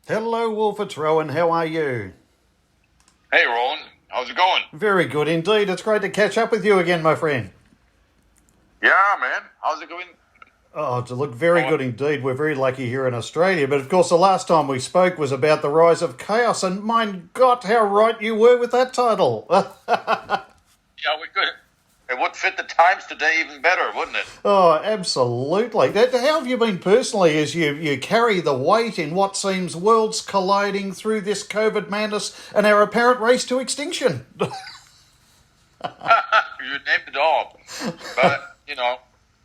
Hello, Wolf. It's Rowan. How are you? Hey, Roland. How's it going? Very good indeed. It's great to catch up with you again, my friend. Yeah, man. How's it going? Oh, to look very good indeed. We're very lucky here in Australia. But of course, the last time we spoke was about the rise of chaos, and mein Gott, how right you were with that title. Yeah, we could. It would fit the times today even better, wouldn't it? Oh, absolutely. How have you been personally as you carry the weight in what seems worlds colliding through this COVID madness and our apparent race to extinction? You named it all. But,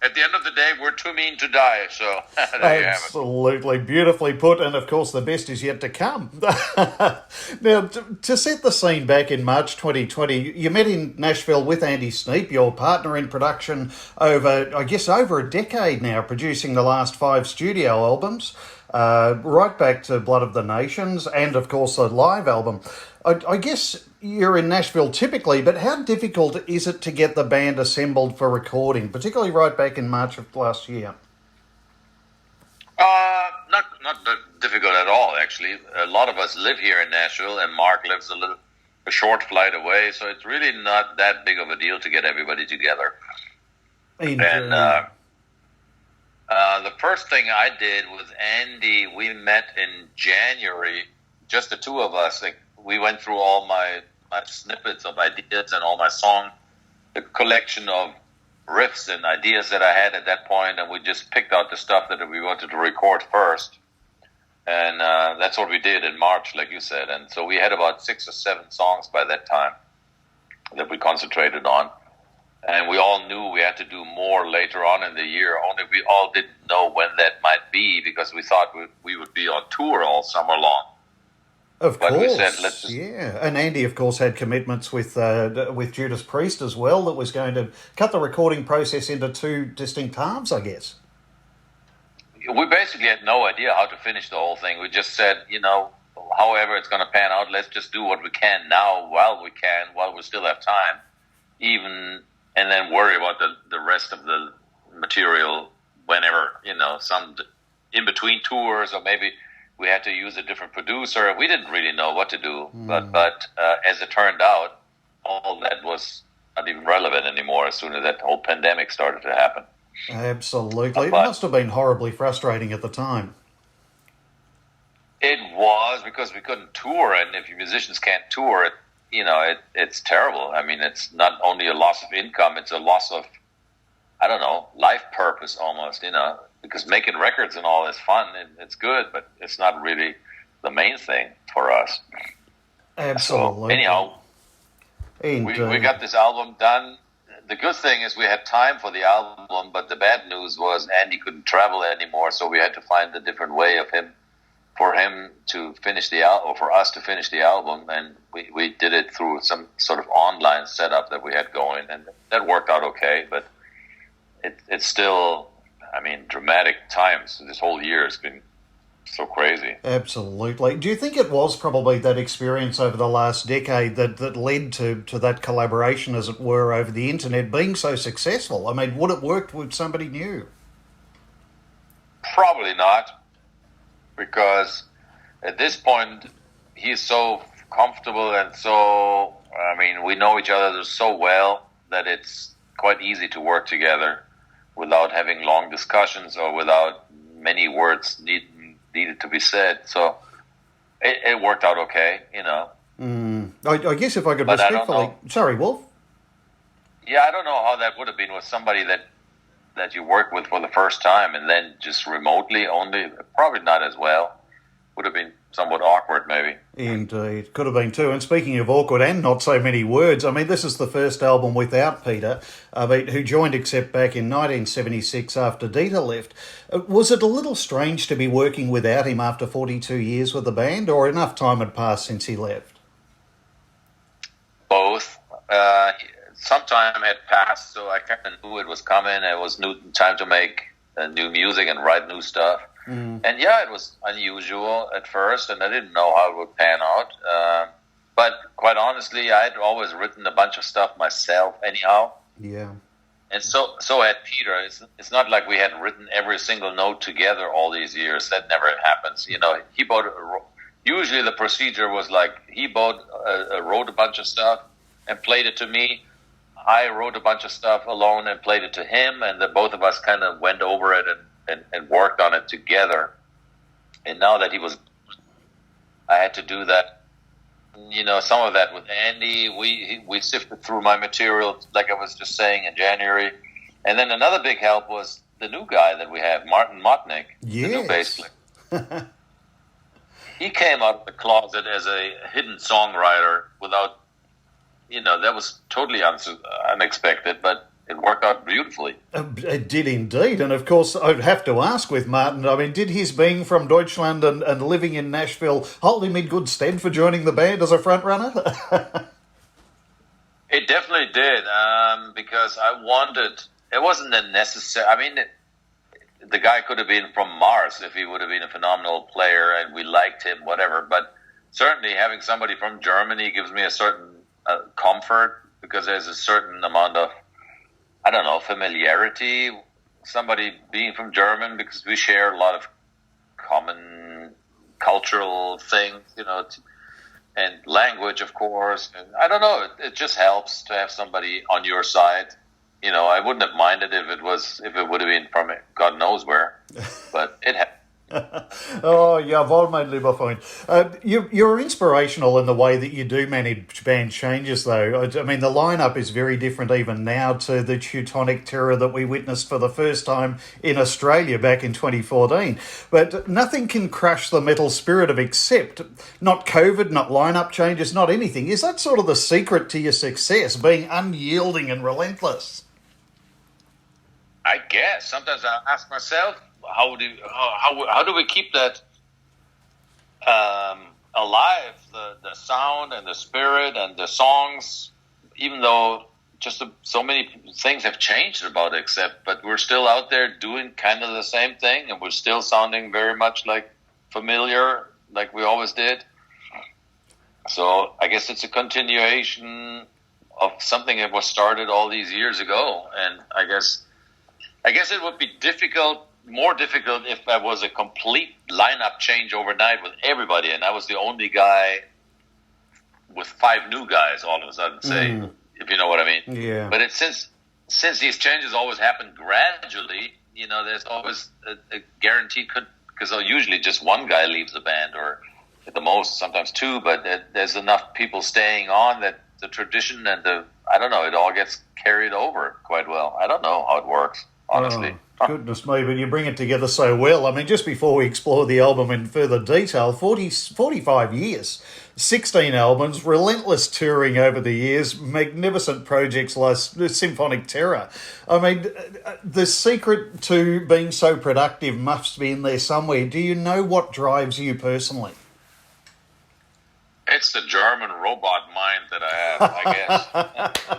at the end of the day, we're too mean to die. So there you have it. Absolutely, beautifully put, and of course the best is yet to come. Now, to set the scene, back in March 2020, you met in Nashville with Andy Sneap, your partner in production over a decade now, producing the last 5 studio albums, right back to Blood of the Nations, and of course a live album. I guess you're in Nashville typically, but how difficult is it to get the band assembled for recording, particularly right back in March of last year? Not difficult at all, actually. A lot of us live here in Nashville, and Mark lives a short flight away, so it's really not that big of a deal to get everybody together. And the first thing I did with Andy, we met in January, just the two of us. We went through all my snippets of ideas and all my song, the collection of riffs and ideas that I had at that point, and we just picked out the stuff that we wanted to record first. And that's what we did in March, like you said. And so we had about 6 or 7 songs by that time that we concentrated on. And we all knew we had to do more later on in the year, only we all didn't know when that might be, because we thought we would be on tour all summer long. Of course, we said, let's just... yeah. And Andy, of course, had commitments with Judas Priest as well that was going to cut the recording process into 2 distinct halves, I guess. We basically had no idea how to finish the whole thing. We just said, however it's going to pan out, let's just do what we can now while we still have time, and then worry about the rest of the material whenever, some in between tours, or maybe we had to use a different producer. We didn't really know what to do, but as it turned out, all that was not even relevant anymore as soon as that whole pandemic started to happen. Absolutely. It must have been horribly frustrating at the time. It was, because we couldn't tour, and if musicians can't tour, it's terrible. I mean, it's not only a loss of income, it's a loss of, life purpose almost, because making records and all is fun and it's good, but it's not really the main thing for us. Absolutely. So anyhow, we got this album done. The good thing is we had time for the album, but the bad news was Andy couldn't travel anymore, so we had to find a different way for him to finish the album, or for us to finish the album, and we did it through some sort of online setup that we had going, and that worked out okay, but it's still, dramatic times. This whole year has been so crazy. Absolutely. Do you think it was probably that experience over the last decade that led to that collaboration, as it were, over the internet being so successful? I mean, would it work with somebody new? Probably not, because at this point he's so comfortable and so, we know each other so well that it's quite easy to work together without having long discussions or without many words needed to be said. So it worked out okay, I guess if I could respectfully... Sorry, Wolf? Yeah, I don't know how that would have been with somebody that you work with for the first time, and then just remotely only. Probably not as well. Would have been somewhat awkward, maybe. Indeed. Could have been too. And speaking of awkward and not so many words, this is the first album without Peter, who joined Accept back in 1976 after Dieter left. Was it a little strange to be working without him after 42 years with the band, or enough time had passed since he left? Both. Some time had passed, so I kind of knew it was coming. It was time to make new music and write new stuff. And yeah, it was unusual at first, and I didn't know how it would pan out. But quite honestly, I had always written a bunch of stuff myself anyhow. Yeah. And so had Peter. It's not like we had written every single note together all these years. That never happens. He usually the procedure was like he wrote a bunch of stuff and played it to me. I wrote a bunch of stuff alone and played it to him, and the both of us kind of went over it and worked on it together. And now that I had to do that. Some of that with Andy. We sifted through my material, like I was just saying, in January. And then another big help was the new guy that we have, Martin Motnick, the new bass player. He came out of the closet as a hidden songwriter without, that was totally unexpected, but it worked out beautifully. It did indeed. And of course, I'd have to ask with Martin, I mean, did his being from Deutschland and living in Nashville hold him in good stead for joining the band as a front runner? It definitely did, because it wasn't a necessary, I mean, the guy could have been from Mars if he would have been a phenomenal player and we liked him, whatever. But certainly having somebody from Germany gives me a certain comfort, because there's a certain amount of, I don't know, familiarity. Somebody being from German, because we share a lot of common cultural things, and language, of course. And I don't know, it just helps to have somebody on your side. I wouldn't have minded if it would have been from God knows where, but it happened. Oh, jawohl, mein lieber Freund. You're inspirational in the way that you do manage band changes, though. I mean, the lineup is very different even now to the Teutonic Terror that we witnessed for the first time in Australia back in 2014. But nothing can crush the metal spirit of Accept. Not COVID, not lineup changes, not anything. Is that sort of the secret to your success, being unyielding and relentless? I guess. Sometimes I ask myself, how do we keep that alive, the sound and the spirit and the songs, even though so many things have changed about Accept, but we're still out there doing kind of the same thing, and we're still sounding very much like familiar, like we always did. So I guess it's a continuation of something that was started all these years ago, and I guess it would be more difficult if there was a complete lineup change overnight with everybody, and I was the only guy with 5 new guys all of a sudden, say, if you know what I mean. Yeah. But since these changes always happen gradually, there's always a guarantee, because usually just one guy leaves the band, or at the most sometimes 2, but there's enough people staying on that the tradition and I don't know, it all gets carried over quite well. I don't know how it works, honestly. Oh, goodness me, but you bring it together so well. I mean, just before we explore the album in further detail, 45 years, 16 albums, relentless touring over the years, magnificent projects like Symphonic Terror. I mean, the secret to being so productive must be in there somewhere. Do you know what drives you personally? It's the German robot mind that I have, I guess.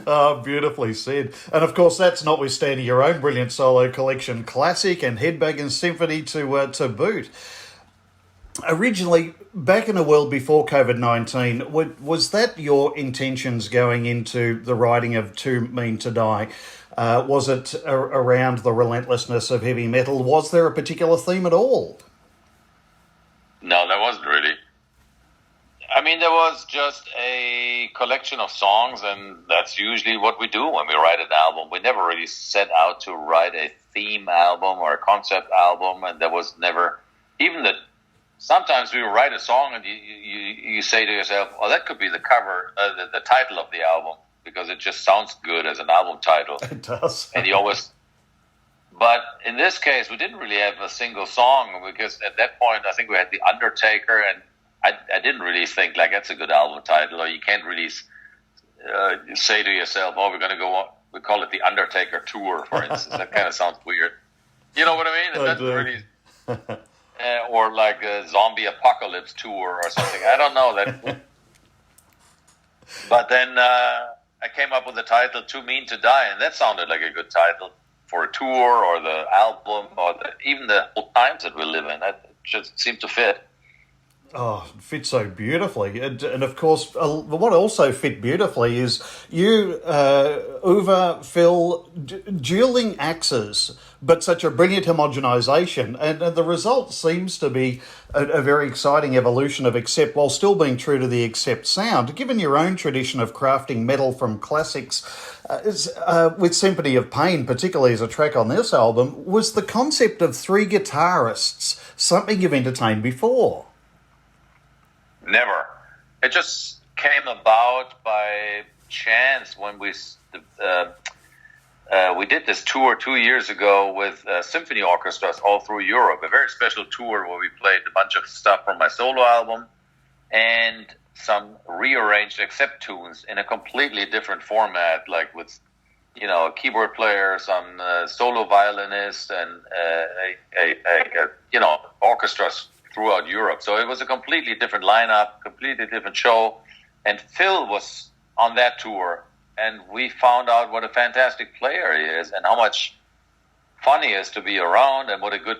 Oh, beautifully said. And of course, that's notwithstanding your own brilliant solo collection, Classic and Headbanging Symphony to boot. Originally, back in a world before COVID-19, was that your intentions going into the writing of Too Mean to Die? Was it around the relentlessness of heavy metal? Was there a particular theme at all? No, there wasn't really. I mean, there was just a collection of songs, and that's usually what we do when we write an album. We never really set out to write a theme album or a concept album, and there was never even that. Sometimes we write a song, and you say to yourself, "Oh, that could be the cover, the title of the album," because it just sounds good as an album title. It does, and you always. But in this case, we didn't really have a single song, because at that point, I think we had The Undertaker, and I didn't really think like that's a good album title, or you can't really say to yourself, "Oh, we're going to go on." We call it The Undertaker Tour, for instance. That kind of sounds weird. You know what I mean? It doesn't really, or like a Zombie Apocalypse Tour or something. I don't know that. But then I came up with the title Too Mean to Die, and that sounded like a good title for a tour or the album or even the times that we live in. That just seemed to fit. Oh, it fits so beautifully. And of course, what also fit beautifully is you, Uwe, Phil, dueling axes but such a brilliant homogenisation. And the result seems to be a very exciting evolution of Accept while still being true to the Accept sound. Given your own tradition of crafting metal from classics, with Symphony of Pain, particularly as a track on this album, was the concept of three guitarists something you've entertained before? Never. It just came about by chance when we did this tour 2 years ago with symphony orchestras all through Europe, a very special tour where we played a bunch of stuff from my solo album and some rearranged Accept tunes in a completely different format, like with, a keyboard player, some solo violinist, and orchestras throughout Europe. So it was a completely different lineup, completely different show. And Phil was on that tour, and we found out what a fantastic player he is and how much fun he is to be around and what a good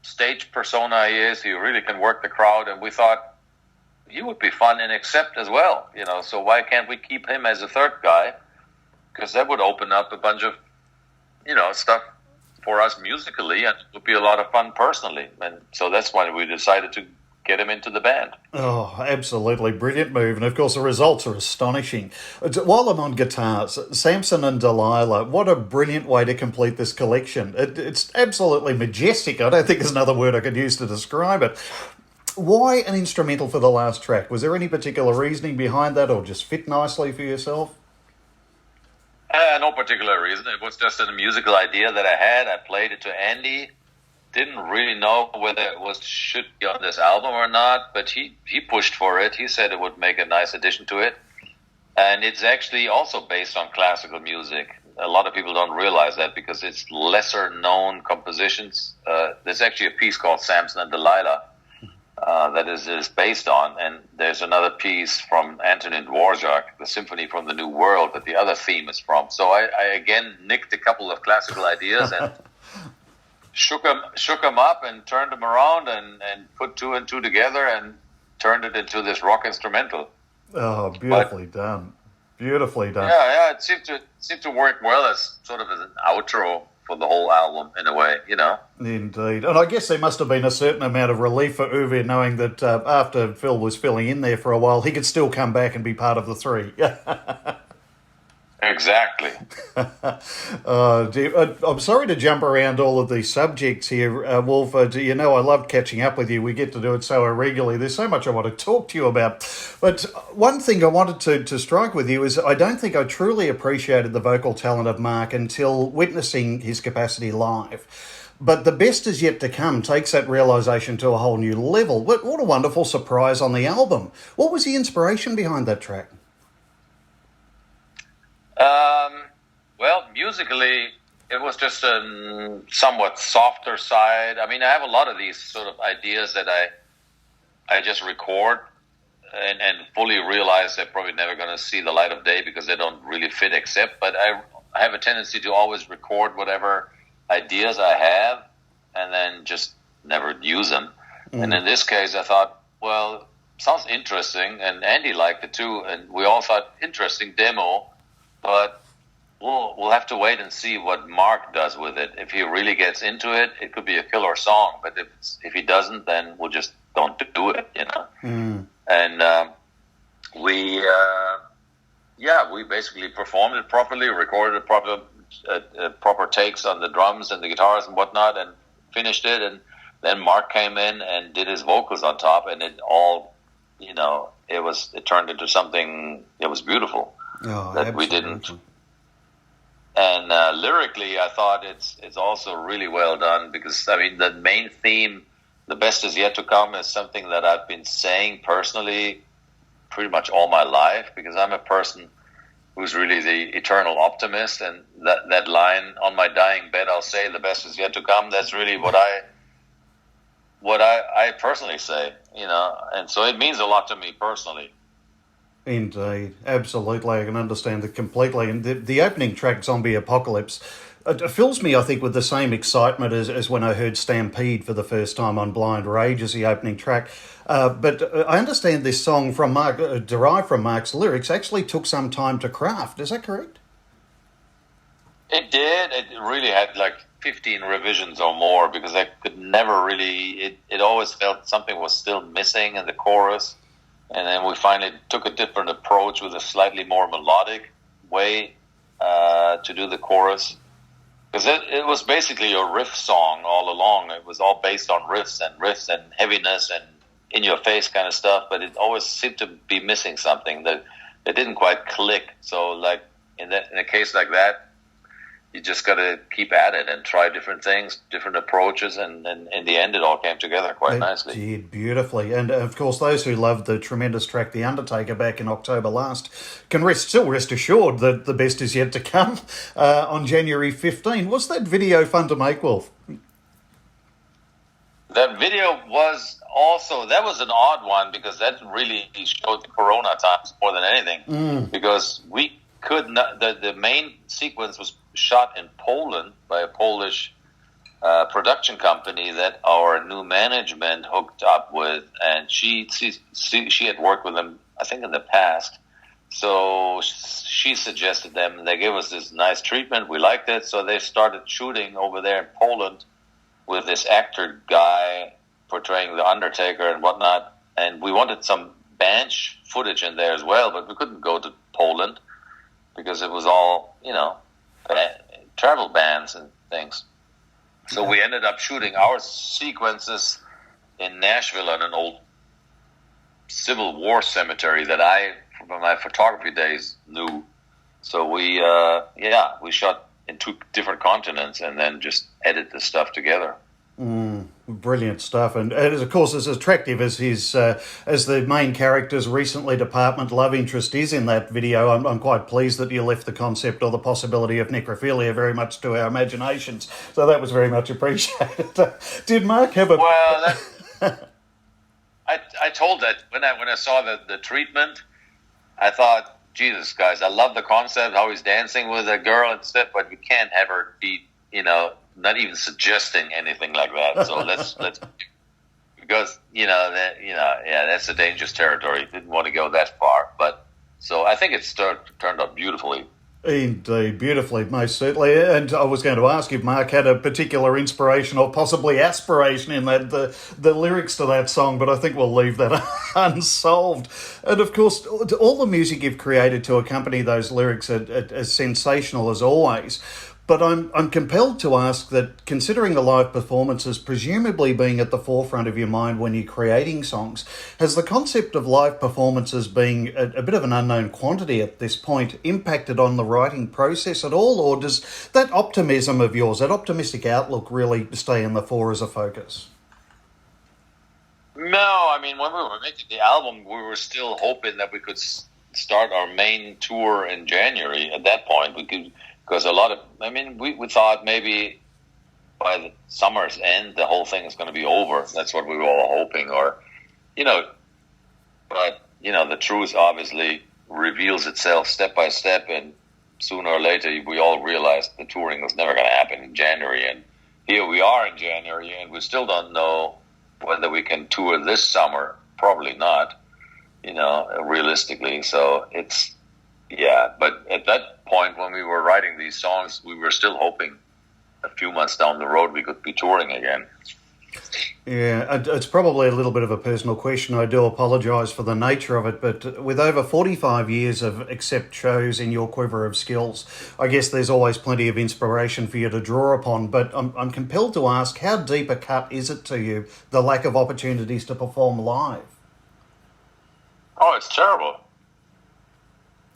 stage persona he is. He really can work the crowd, and we thought he would be fun and Accept as well, so why can't we keep him as a third guy? Because that would open up a bunch of, stuff for us musically, and it would be a lot of fun personally. And so that's why we decided to get him into the band. Oh, absolutely brilliant move. And of course, the results are astonishing. While I'm on guitars, Samson and Delilah, what a brilliant way to complete this collection. It's absolutely majestic. I don't think there's another word I could use to describe it. Why an instrumental for the last track? Was there any particular reasoning behind that, or just fit nicely for yourself? No particular reason. It was just a musical idea that I had. I played it to Andy. Didn't really know whether it should be on this album or not, but he pushed for it. He said it would make a nice addition to it. And it's actually also based on classical music. A lot of people don't realize that because it's lesser known compositions. There's actually a piece called Samson and Delilah that is based on, and there's another piece from Antonin Dvorak, the Symphony from the New World, that the other theme is from. So I again nicked a couple of classical ideas and shook them up and turned them around and put two and two together and turned it into this rock instrumental. Oh, beautifully done. Beautifully done. Yeah, it seemed to work well as sort of as an outro for the whole album in a way, Indeed. And I guess there must have been a certain amount of relief for Uwe knowing that after Phil was filling in there for a while, he could still come back and be part of the three. Exactly. I'm sorry to jump around all of these subjects here, Wolf. I loved catching up with you. We get to do it so irregularly. There's so much I want to talk to you about. But one thing I wanted to strike with you is I don't think I truly appreciated the vocal talent of Mark until witnessing his capacity live. But The Best Is Yet to Come takes that realisation to a whole new level. What a wonderful surprise on the album. What was the inspiration behind that track? Well, musically, it was just a somewhat softer side. I mean, I have a lot of these sort of ideas that I just record and fully realize they're probably never going to see the light of day because they don't really fit Accept. But I have a tendency to always record whatever ideas I have and then just never use them. Mm. And in this case, I thought, well, sounds interesting, and Andy liked it too, and we all thought, interesting demo. But we'll have to wait and see what Mark does with it. If he really gets into it, it could be a killer song. But if he doesn't, then we'll just don't do it, Mm. And we basically performed it properly, recorded proper takes on the drums and the guitars and whatnot, and finished it. And then Mark came in and did his vocals on top, and it all, it turned into something that was beautiful. Oh, that we didn't. And lyrically, I thought it's also really well done because, I mean, the main theme, The Best Is Yet to Come, is something that I've been saying personally pretty much all my life because I'm a person who's really the eternal optimist. And that line, on my dying bed, I'll say, the best is yet to come. That's really what I personally say, and so it means a lot to me personally. Indeed, absolutely. I can understand it completely. And the opening track, Zombie Apocalypse, fills me, I think, with the same excitement as when I heard Stampede for the first time on Blind Rage as the opening track. But I understand this song from Mark, derived from Mark's lyrics, actually took some time to craft. Is that correct? It did. It really had 15 revisions or more because I could never really, it always felt something was still missing in the chorus. And then we finally took a different approach with a slightly more melodic way to do the chorus. Because it was basically a riff song all along. It was all based on riffs and heaviness and in-your-face kind of stuff, but it always seemed to be missing something that it didn't quite click. So, like in a case like that, you just got to keep at it and try different things, different approaches, and in the end, it all came together quite nicely. It did beautifully. And, of course, those who loved the tremendous track The Undertaker back in October last can still rest assured that the best is yet to come on January 15. Was that video fun to make, Wolf? That video was also, that was an odd one because that really showed the Corona times more than anything. Because we could not, the main sequence was shot in Poland by a Polish production company that our new management hooked up with, and she had worked with them, I think, in the past. So she suggested them, and they gave us this nice treatment. We liked it, so they started shooting over there in Poland with this actor guy portraying the Undertaker and whatnot. And we wanted some band footage in there as well, but we couldn't go to Poland because it was all, travel bans and things. So we ended up shooting our sequences in Nashville on an old Civil War cemetery that I, from my photography days, knew. So we shot in 2 different continents and then just edit the stuff together. Brilliant stuff, and of course, as attractive as as the main character's recently department love interest is in that video, I'm quite pleased that you left the concept or the possibility of necrophilia very much to our imaginations. So that was very much appreciated. Did Mark have a? Well, I told that when I saw the treatment, I thought, Jesus, guys, I love the concept, how he's dancing with a girl and stuff, but we can't have her be, not even suggesting anything like that. So let's because that's a dangerous territory. Didn't want to go that far, but so I think it's turned out beautifully. Indeed, beautifully, most certainly. And I was going to ask if Mark had a particular inspiration or possibly aspiration in that the lyrics to that song, but I think we'll leave that unsolved. And of course, all the music you've created to accompany those lyrics are as sensational as always. But I'm compelled to ask that, considering the live performances presumably being at the forefront of your mind when you're creating songs, has the concept of live performances being a bit of an unknown quantity at this point impacted on the writing process at all, or does that optimism of yours, that optimistic outlook, really stay in the fore as a focus? No, I mean, when we were making the album, we were still hoping that we could start our main tour in January. At that point, we could. Because we thought maybe by the summer's end, the whole thing is going to be over. That's what we were all hoping, but the truth obviously reveals itself step by step, and sooner or later, we all realized the touring was never going to happen in January. And here we are in January, and we still don't know whether we can tour this summer. Probably not, realistically. So it's, but at that point when we were writing these songs, we were still hoping a few months down the road we could be touring again. Yeah, it's probably a little bit of a personal question. I do apologise for the nature of it, but with over 45 years of accept shows in your quiver of skills, I guess there's always plenty of inspiration for you to draw upon. But I'm compelled to ask, how deep a cut is it to you, the lack of opportunities to perform live? Oh, it's terrible.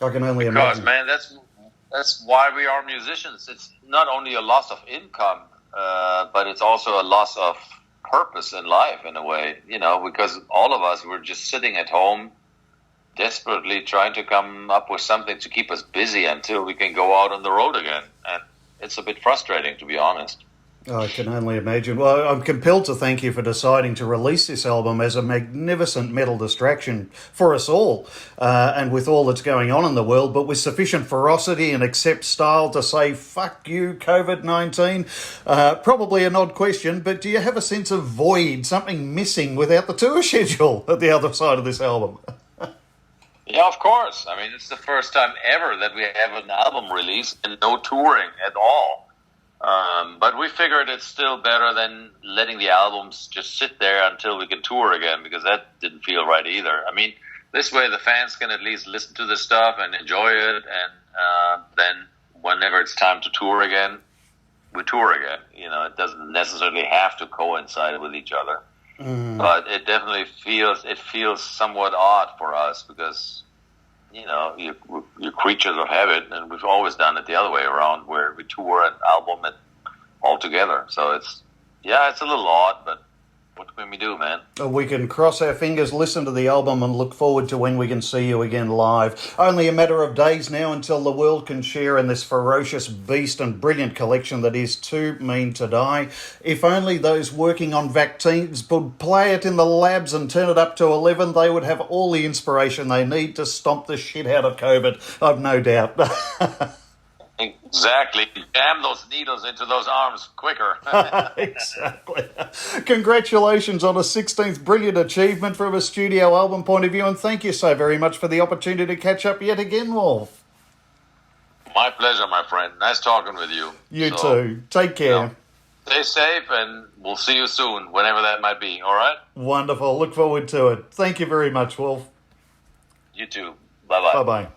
I can only imagine. Man, that's why we are musicians. It's not only a loss of income, but it's also a loss of purpose in life in a way, because all of us were just sitting at home desperately trying to come up with something to keep us busy until we can go out on the road again. And it's a bit frustrating, to be honest. I can only imagine. Well, I'm compelled to thank you for deciding to release this album as a magnificent metal distraction for us all, and with all that's going on in the world, but with sufficient ferocity and accept style to say, fuck you, COVID-19. Probably an odd question, but do you have a sense of void, something missing without the tour schedule at the other side of this album? Yeah, of course. I mean, it's the first time ever that we have an album release and no touring at all. But we figured it's still better than letting the albums just sit there until we can tour again, because that didn't feel right either. I mean, this way the fans can at least listen to the stuff and enjoy it, and then whenever it's time to tour again, we tour again. You know, it doesn't necessarily have to coincide with each other. But it definitely feels somewhat odd for us because, you know, you're creatures of habit, and we've always done it the other way around, where we tour an album all together. So it's a little odd, but what can we do, man? We can cross our fingers, listen to the album, and look forward to when we can see you again live. Only a matter of days now until the world can share in this ferocious beast and brilliant collection that is Too Mean to Die. If only those working on vaccines would play it in the labs and turn it up to 11, they would have all the inspiration they need to stomp the shit out of COVID. I've no doubt. Exactly. Jam those needles into those arms quicker. Exactly. Congratulations on a 16th brilliant achievement from a studio album point of view, and thank you so very much for the opportunity to catch up yet again, Wolf. My pleasure, my friend. Nice talking with you. You too. Take care. You know, stay safe, and we'll see you soon, whenever that might be. All right? Wonderful. Look forward to it. Thank you very much, Wolf. You too. Bye-bye. Bye-bye.